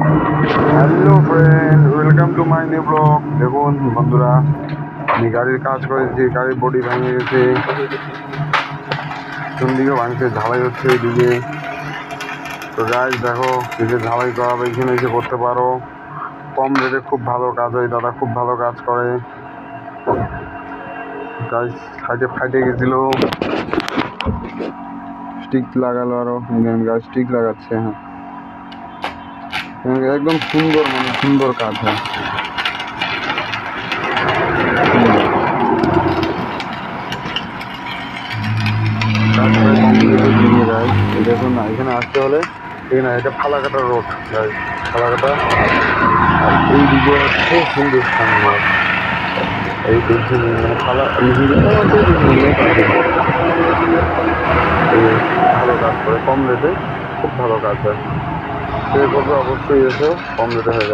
Hello friend, welcome to my new blog. দেখুন বন্ধুরা, আমি গাড়ির কাজ করেছি, গাড়ির বডি ভেঙে গেছে, কোন দিকে ভাঙছে, ঝালাই হচ্ছে এইদিকে। তো গাইজ দেখো, এসে ঝালাই করা হবে, এখানে এসে করতে পারো, কম রেটে খুব ভালো কাজ হয়। দাদা খুব ভালো কাজ করে। গাইজ সাইডে ফাইটে গেছিল, স্টিক লাগালো, আরো গাছ স্টিক লাগাচ্ছে। হ্যাঁ, একদম সুন্দর, মানে সুন্দর কাজ হয়। কাজ প্রায় কমপ্লিট হয়ে যায়। দেখুন না, এখানে আসতে হলে এখানে এটা ফালাকাটা রোড, ফালাকাটা। আর এই দিকে হচ্ছে হিন্দুস্তান রোড। এই দুদিন মানে হিন্দুস্তান হচ্ছে ভালো কাজ করে, কম রেটে খুব ভালো কাজ হয়। সে করবে অবশ্যই, এসে কম রেটে হয়ে যাবে।